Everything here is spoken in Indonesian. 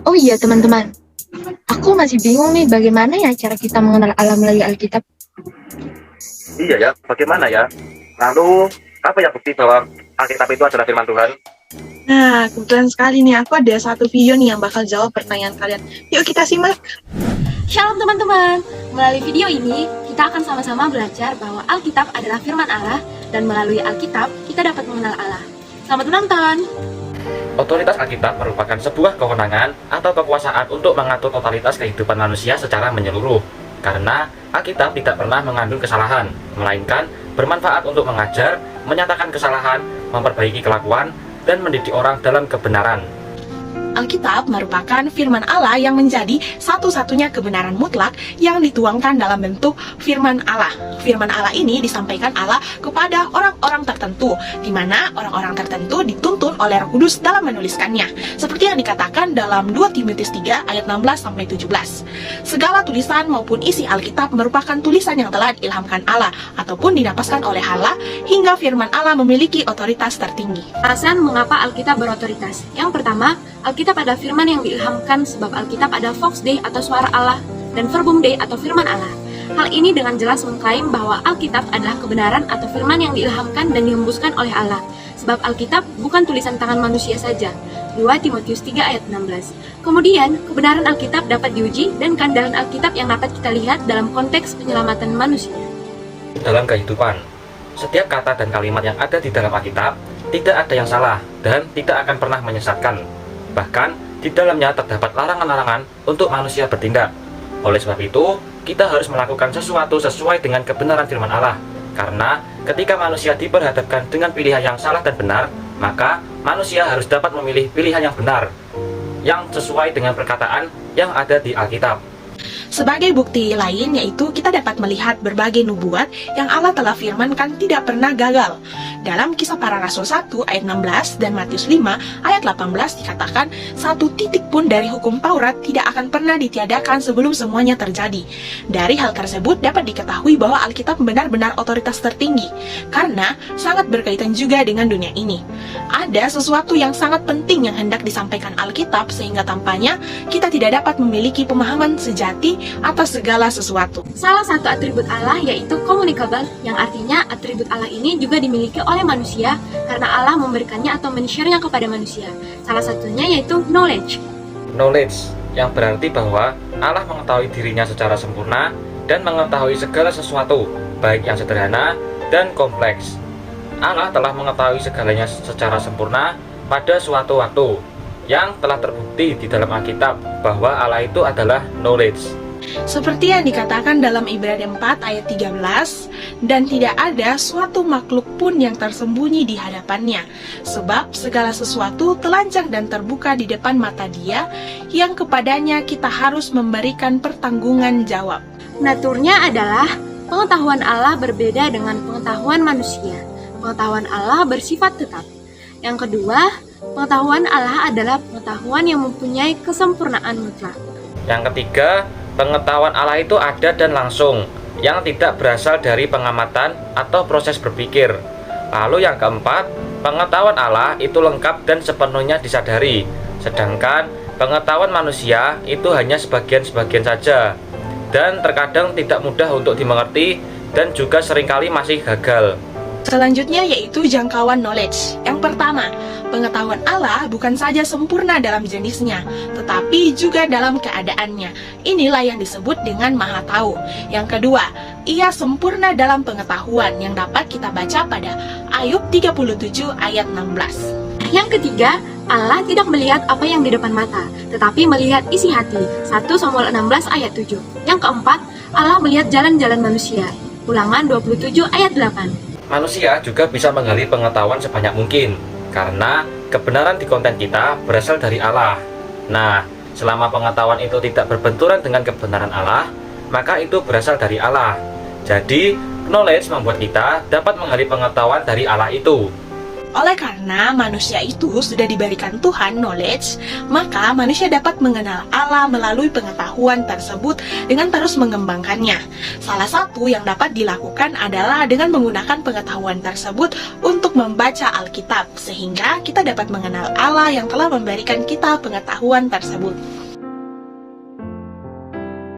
Oh iya teman-teman, aku masih bingung nih bagaimana ya cara kita mengenal Allah melalui Alkitab. Iya ya, bagaimana ya? Lalu, apa yang bukti bahwa Alkitab itu adalah firman Tuhan? Nah, kebetulan sekali nih, aku ada satu video nih yang bakal jawab pertanyaan kalian. Yuk kita simak. Shalom teman-teman, melalui video ini kita akan sama-sama belajar bahwa Alkitab adalah firman Allah dan melalui Alkitab kita dapat mengenal Allah. Selamat menonton! Otoritas Alkitab merupakan sebuah kewenangan atau kekuasaan untuk mengatur totalitas kehidupan manusia secara menyeluruh. Karena Alkitab tidak pernah mengandung kesalahan, melainkan bermanfaat untuk mengajar, menyatakan kesalahan, memperbaiki kelakuan, dan mendidik orang dalam kebenaran. Alkitab merupakan firman Allah yang menjadi satu-satunya kebenaran mutlak yang dituangkan dalam bentuk firman Allah. Firman Allah ini disampaikan Allah kepada orang-orang tertentu, di mana orang-orang tertentu dituntun oleh Roh Kudus dalam menuliskannya. Seperti yang dikatakan dalam 2 Timotius 3 ayat 16-17. Segala tulisan maupun isi Alkitab merupakan tulisan yang telah diilhamkan Allah ataupun didapatkan oleh Allah hingga firman Allah memiliki otoritas tertinggi. Alasan mengapa Alkitab berotoritas. Yang pertama, Alkitab adalah firman yang diilhamkan sebab Alkitab adalah Vox Dei atau suara Allah dan Verbum Dei atau firman Allah. Hal ini dengan jelas mengklaim bahwa Alkitab adalah kebenaran atau firman yang diilhamkan dan dihembuskan oleh Allah. Sebab Alkitab bukan tulisan tangan manusia saja. 2 Timotius 3 ayat 16. Kemudian, kebenaran Alkitab dapat diuji dan keandalan Alkitab yang dapat kita lihat dalam konteks penyelamatan manusia. Dalam kehidupan, setiap kata dan kalimat yang ada di dalam Alkitab tidak ada yang salah dan tidak akan pernah menyesatkan. Bahkan, di dalamnya terdapat larangan-larangan untuk manusia bertindak. Oleh sebab itu, kita harus melakukan sesuatu sesuai dengan kebenaran firman Allah. Karena ketika manusia diperhadapkan dengan pilihan yang salah dan benar, maka manusia harus dapat memilih pilihan yang benar, yang sesuai dengan perkataan yang ada di Alkitab. Sebagai bukti lain yaitu kita dapat melihat berbagai nubuat yang Allah telah firmankan tidak pernah gagal. Dalam Kisah Para Rasul 1 ayat 16 dan Matius 5 ayat 18 dikatakan, satu titik pun dari hukum Taurat tidak akan pernah ditiadakan sebelum semuanya terjadi. Dari hal tersebut dapat diketahui bahwa Alkitab benar-benar otoritas tertinggi, karena sangat berkaitan juga dengan dunia ini. Ada sesuatu yang sangat penting yang hendak disampaikan Alkitab sehingga tampaknya kita tidak dapat memiliki pemahaman sejati atas segala sesuatu. Salah satu atribut Allah yaitu communicable, yang artinya atribut Allah ini juga dimiliki oleh manusia karena Allah memberikannya atau men-share-nya kepada manusia. Salah satunya yaitu knowledge. Knowledge, yang berarti bahwa Allah mengetahui dirinya secara sempurna dan mengetahui segala sesuatu, baik yang sederhana dan kompleks. Allah telah mengetahui segalanya secara sempurna pada suatu waktu, yang telah terbukti di dalam Alkitab bahwa Allah itu adalah knowledge. Seperti yang dikatakan dalam Ibrani 4 ayat 13, dan tidak ada suatu makhluk pun yang tersembunyi di hadapannya, sebab segala sesuatu telanjang dan terbuka di depan mata Dia, yang kepadanya kita harus memberikan pertanggungan jawab. Naturnya adalah pengetahuan Allah berbeda dengan pengetahuan manusia. Pengetahuan Allah bersifat tetap. Yang kedua, pengetahuan Allah adalah pengetahuan yang mempunyai kesempurnaan mutlak. Yang ketiga, pengetahuan Allah itu ada dan langsung, yang tidak berasal dari pengamatan atau proses berpikir. Lalu yang keempat, pengetahuan Allah itu lengkap dan sepenuhnya disadari, sedangkan pengetahuan manusia itu hanya sebagian-sebagian saja, dan terkadang tidak mudah untuk dimengerti dan juga seringkali masih gagal. Selanjutnya yaitu jangkauan knowledge. Yang pertama, pengetahuan Allah bukan saja sempurna dalam jenisnya, tetapi juga dalam keadaannya. Inilah yang disebut dengan Maha Tahu. Yang kedua, Ia sempurna dalam pengetahuan yang dapat kita baca pada Ayub 37 ayat 16. Yang ketiga, Allah tidak melihat apa yang di depan mata, tetapi melihat isi hati. 1 Samuel 16 ayat 7. Yang keempat, Allah melihat jalan-jalan manusia. Ulangan 27 ayat 8. Manusia juga bisa menggali pengetahuan sebanyak mungkin, karena kebenaran di konten kita berasal dari Allah. Nah, selama pengetahuan itu tidak berbenturan dengan kebenaran Allah, maka itu berasal dari Allah. Jadi, knowledge membuat kita dapat menggali pengetahuan dari Allah itu. Oleh karena manusia itu sudah diberikan Tuhan knowledge, maka manusia dapat mengenal Allah melalui pengetahuan tersebut dengan terus mengembangkannya. Salah satu yang dapat dilakukan adalah dengan menggunakan pengetahuan tersebut untuk membaca Alkitab, sehingga kita dapat mengenal Allah yang telah memberikan kita pengetahuan tersebut.